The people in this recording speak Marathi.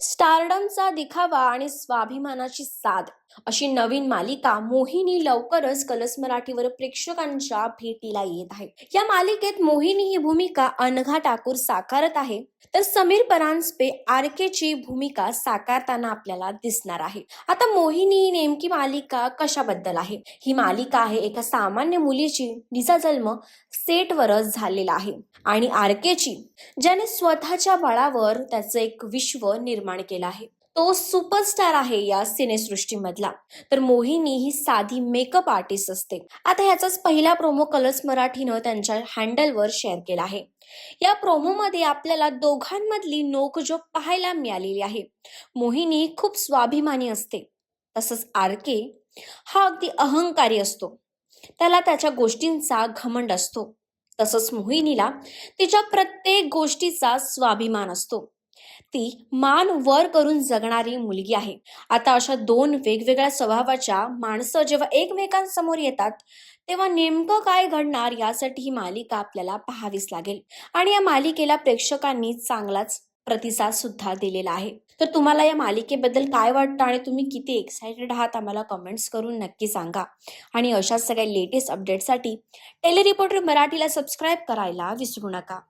स्टारडमचा दिखावा आणि स्वाभिमानाची साध अशी नवीन मालिका मोहिनी लवकरच कलर्स मराठीवर प्रेक्षकांच्या भेटीला येत आहे। या मालिकेत मोहिनी ही भूमिका अनघा ठाकूर साकारत आहे, तर समीर परांजपे आरकेची भूमिका साकारताना आपल्याला दिसणार आहे। आता मोहिनी नेमकी मालिका कशाबद्दल आहे? ही मालिका आहे एका सामान्य मुलीची, जिचा जन्म सेटवरच झालेला आहे, आणि आरकेची, ज्याने स्वतःच्या बळावर त्याचं एक विश्व निर्माण केलं आहे। तो सुपरस्टार आहे या सिनेसृष्टीमधला। तर मोहिनी ही साधी मेकअप आर्टिस्ट असते। आता ह्याचाच पहिला प्रोमो कलर्स मराठीनं त्यांच्या हँडलवर शेअर केला आहे। या प्रोमोमध्ये आपल्याला दोघांमधली नोकझोक पाहायला मिळालेली आहे। मोहिनी खूप स्वाभिमानी असते, तसंच आरके हा अगदी अहंकारी असतो। त्याला त्याच्या गोष्टींचा घमंड असतो। तसंच मोहिनीला तिच्या प्रत्येक गोष्टीचा स्वाभिमान असतो। ती मान वर करून जगणारी मुलगी आहे। आता अशा दोन वेगवेगळ्या स्वभावाच्या माणसं जेव्हा एकमेकांसमोर येतात, तेव्हा नेमकं काय घडणार यासाठी ही मालिका आपल्याला पाहावीच लागेल। आणि या मालिकेला प्रेक्षकांनी चांगलाच प्रतिसाद सुद्धा दिलेला आहे। तर तुम्हाला या मालिकेबद्दल काय वाटतं आणि तुम्ही किती एक्साइटेड आहात आम्हाला कमेंट्स करून नक्की सांगा। आणि अशा सगळ्या लेटेस्ट अपडेटसाठी टेली रिपोर्टर मराठीला सबस्क्राईब करायला विसरू नका।